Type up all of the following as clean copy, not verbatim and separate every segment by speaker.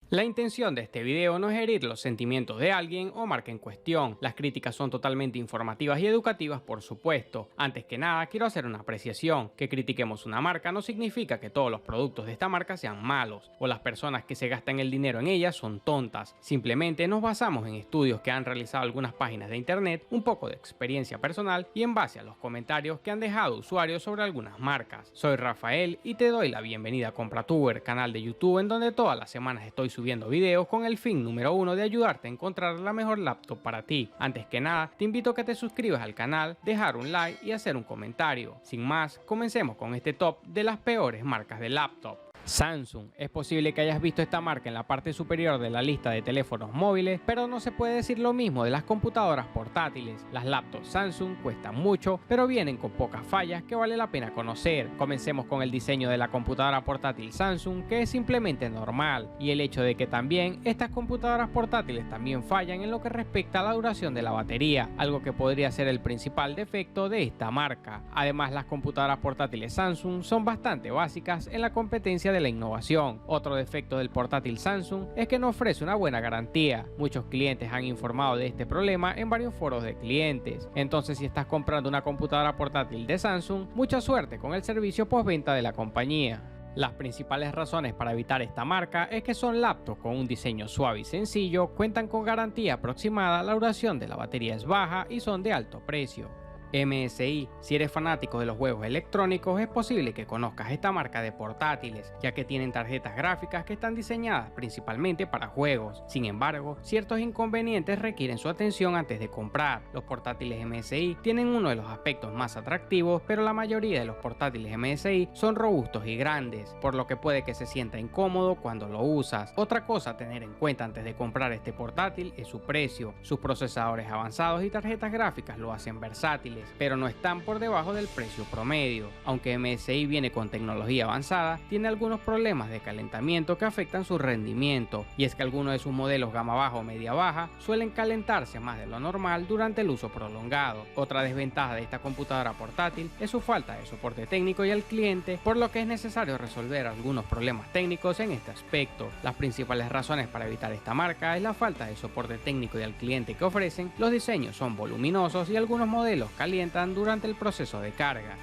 Speaker 1: La intención de este video no es herir los sentimientos de alguien o marca en cuestión. Las críticas son totalmente informativas y educativas, por supuesto. Antes que nada, quiero hacer una apreciación. Que critiquemos una marca no significa que todos los productos de esta marca sean malos, o las personas que se gastan el dinero en ellas son tontas. Simplemente nos basamos en estudios que han realizado algunas páginas de internet, un poco de experiencia personal y en base a los comentarios que han dejado usuarios sobre algunas marcas. Soy Rafael y te doy la bienvenida a Compratuber, canal de YouTube en donde todas las semanas estoy subiendo videos con el fin número uno de ayudarte a encontrar la mejor laptop para ti. Antes que nada, te invito a que te suscribas al canal, dejar un like y hacer un comentario. Sin más, comencemos con este top de las peores marcas de laptop. Samsung. Es posible que hayas visto esta marca en la parte superior de la lista de teléfonos móviles, pero no se puede decir lo mismo de las computadoras portátiles. Las laptops Samsung cuestan mucho, pero vienen con pocas fallas que vale la pena conocer. Comencemos con el diseño de la computadora portátil Samsung, que es simplemente normal, y el hecho de que también estas computadoras portátiles también fallan en lo que respecta a la duración de la batería, algo que podría ser el principal defecto de esta marca. Además, las computadoras portátiles Samsung son bastante básicas en la competencia de la innovación. Otro defecto del portátil Samsung es que no ofrece una buena garantía. Muchos clientes han informado de este problema en varios foros de clientes. Entonces, si estás comprando una computadora portátil de Samsung, mucha suerte con el servicio postventa de la compañía. Las principales razones para evitar esta marca es que son laptops con un diseño suave y sencillo, cuentan con garantía aproximada, la duración de la batería es baja y son de alto precio. MSI. Si eres fanático de los juegos electrónicos, es posible que conozcas esta marca de portátiles, ya que tienen tarjetas gráficas que están diseñadas principalmente para juegos. Sin embargo, ciertos inconvenientes requieren su atención antes de comprar. Los portátiles MSI tienen uno de los aspectos más atractivos, pero la mayoría de los portátiles MSI son robustos y grandes, por lo que puede que se sienta incómodo cuando lo usas. Otra cosa a tener en cuenta antes de comprar este portátil es su precio. Sus procesadores avanzados y tarjetas gráficas lo hacen versátil, pero no están por debajo del precio promedio. Aunque MSI viene con tecnología avanzada, tiene algunos problemas de calentamiento que afectan su rendimiento, y es que algunos de sus modelos gama baja o media baja suelen calentarse más de lo normal durante el uso prolongado. Otra desventaja de esta computadora portátil es su falta de soporte técnico y al cliente, por lo que es necesario resolver algunos problemas técnicos en este aspecto. Las principales razones para evitar esta marca es la falta de soporte técnico y al cliente que ofrecen, los diseños son voluminosos y algunos modelos calientan durante el proceso de carga.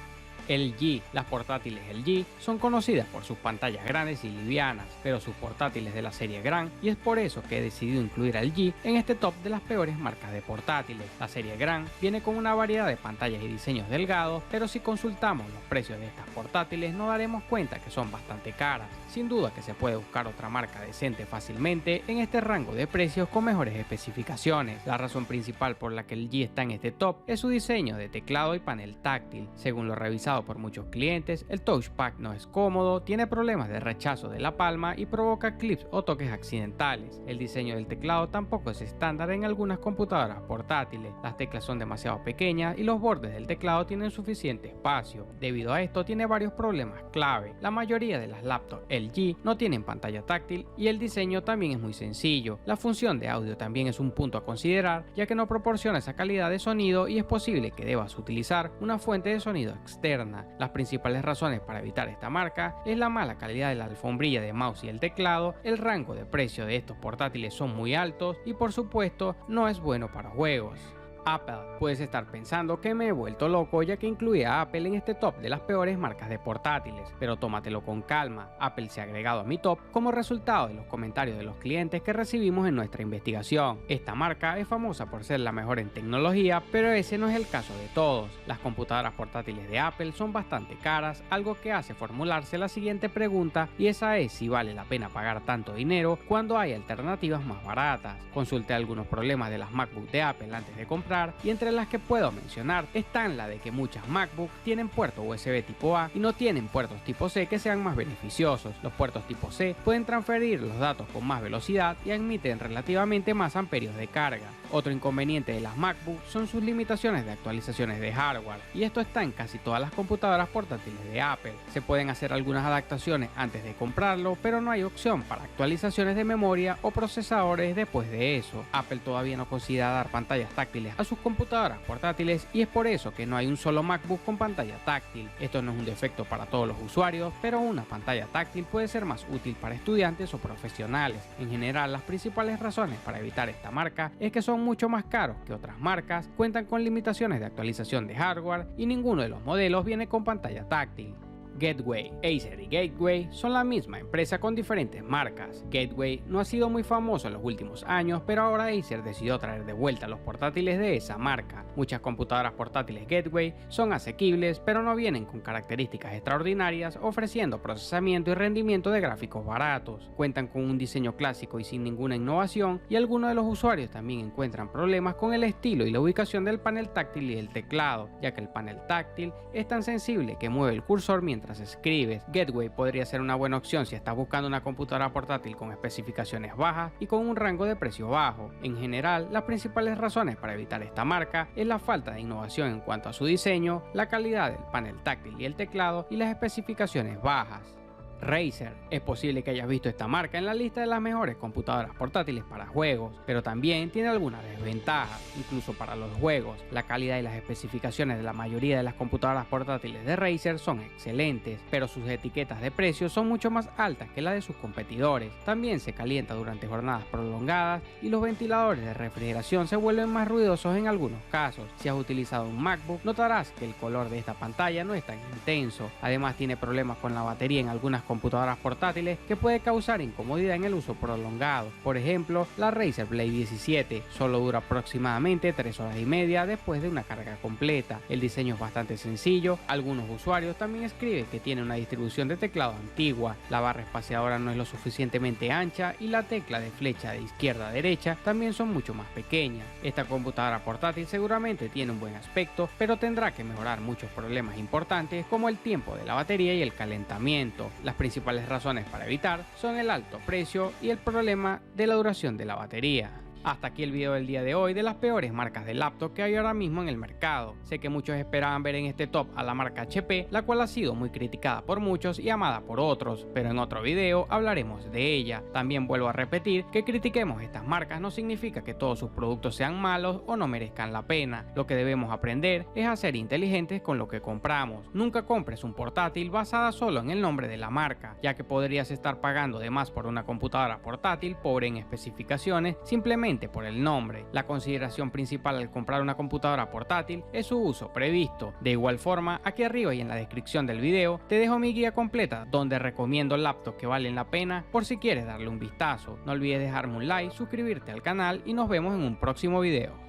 Speaker 1: LG. Las portátiles LG son conocidas por sus pantallas grandes y livianas, pero sus portátiles de la serie Gran, y es por eso que he decidido incluir a LG en este top de las peores marcas de portátiles. La serie Gran viene con una variedad de pantallas y diseños delgados, pero si consultamos los precios de estas portátiles nos daremos cuenta que son bastante caras. Sin duda que se puede buscar otra marca decente fácilmente en este rango de precios con mejores especificaciones. La razón principal por la que LG está en este top es su diseño de teclado y panel táctil. Según lo revisado por muchos clientes, el touchpad no es cómodo, tiene problemas de rechazo de la palma y provoca clips o toques accidentales. El diseño del teclado tampoco es estándar en algunas computadoras portátiles. Las teclas son demasiado pequeñas y los bordes del teclado tienen suficiente espacio. Debido a esto tiene varios problemas clave. La mayoría de las laptops LG no tienen pantalla táctil y el diseño también es muy sencillo. La función de audio también es un punto a considerar, ya que no proporciona esa calidad de sonido y es posible que debas utilizar una fuente de sonido externa. Las principales razones para evitar esta marca es la mala calidad de la alfombrilla de mouse y el teclado, el rango de precio de estos portátiles son muy altos y por supuesto no es bueno para juegos. Apple. Puedes estar pensando que me he vuelto loco ya que incluí a Apple en este top de las peores marcas de portátiles, pero tómatelo con calma. Apple se ha agregado a mi top como resultado de los comentarios de los clientes que recibimos en nuestra investigación. Esta marca es famosa por ser la mejor en tecnología, pero ese no es el caso de todos. Las computadoras portátiles de Apple son bastante caras, algo que hace formularse la siguiente pregunta, y esa es si vale la pena pagar tanto dinero cuando hay alternativas más baratas. Consulté algunos problemas de las MacBook de Apple antes de comprar, y entre las que puedo mencionar están la de que muchas MacBook tienen puerto USB tipo A y no tienen puertos tipo C que sean más beneficiosos. Los puertos tipo C pueden transferir los datos con más velocidad y admiten relativamente más amperios de carga. Otro inconveniente de las MacBook son sus limitaciones de actualizaciones de hardware, y esto está en casi todas las computadoras portátiles de Apple. Se pueden hacer algunas adaptaciones antes de comprarlo, pero no hay opción para actualizaciones de memoria o procesadores después de eso. Apple todavía no considera dar pantallas táctiles a sus computadoras portátiles y es por eso que no hay un solo MacBook con pantalla táctil. Esto no es un defecto para todos los usuarios, pero una pantalla táctil puede ser más útil para estudiantes o profesionales. En general, las principales razones para evitar esta marca es que son mucho más caros que otras marcas, cuentan con limitaciones de actualización de hardware y ninguno de los modelos viene con pantalla táctil. Gateway. Acer y Gateway son la misma empresa con diferentes marcas. Gateway no ha sido muy famoso en los últimos años, pero ahora Acer decidió traer de vuelta los portátiles de esa marca. Muchas computadoras portátiles Gateway son asequibles, pero no vienen con características extraordinarias, ofreciendo procesamiento y rendimiento de gráficos baratos. Cuentan con un diseño clásico y sin ninguna innovación, y algunos de los usuarios también encuentran problemas con el estilo y la ubicación del panel táctil y el teclado, ya que el panel táctil es tan sensible que mueve el cursor mientras escribes. Gateway podría ser una buena opción si estás buscando una computadora portátil con especificaciones bajas y con un rango de precio bajo. En general, las principales razones para evitar esta marca es la falta de innovación en cuanto a su diseño, la calidad del panel táctil y el teclado y las especificaciones bajas. Razer. Es posible que hayas visto esta marca en la lista de las mejores computadoras portátiles para juegos, pero también tiene algunas desventajas, incluso para los juegos. La calidad y las especificaciones de la mayoría de las computadoras portátiles de Razer son excelentes, pero sus etiquetas de precios son mucho más altas que las de sus competidores. También se calienta durante jornadas prolongadas y los ventiladores de refrigeración se vuelven más ruidosos en algunos casos. Si has utilizado un MacBook, notarás que el color de esta pantalla no es tan intenso. Además, tiene problemas con la batería en algunas computadoras portátiles que puede causar incomodidad en el uso prolongado. Por ejemplo, la Razer Blade 17 solo dura aproximadamente 3 horas y media después de una carga completa. El diseño es bastante sencillo. Algunos usuarios también escriben que tiene una distribución de teclado antigua. La barra espaciadora no es lo suficientemente ancha y la tecla de flecha de izquierda a derecha también son mucho más pequeñas. Esta computadora portátil seguramente tiene un buen aspecto, pero tendrá que mejorar muchos problemas importantes como el tiempo de la batería y el calentamiento. Las principales razones para evitar son el alto precio y el problema de la duración de la batería. Hasta aquí el video del día de hoy de las peores marcas de laptop que hay ahora mismo en el mercado. Sé que muchos esperaban ver en este top a la marca HP, la cual ha sido muy criticada por muchos y amada por otros, pero en otro video hablaremos de ella. También vuelvo a repetir que critiquemos estas marcas no significa que todos sus productos sean malos o no merezcan la pena. Lo que debemos aprender es a ser inteligentes con lo que compramos. Nunca compres un portátil basada solo en el nombre de la marca, ya que podrías estar pagando de más por una computadora portátil pobre en especificaciones simplemente por el nombre. La consideración principal al comprar una computadora portátil es su uso previsto. De igual forma, aquí arriba y en la descripción del video te dejo mi guía completa donde recomiendo laptops que valen la pena por si quieres darle un vistazo. No olvides dejarme un like, suscribirte al canal y nos vemos en un próximo video.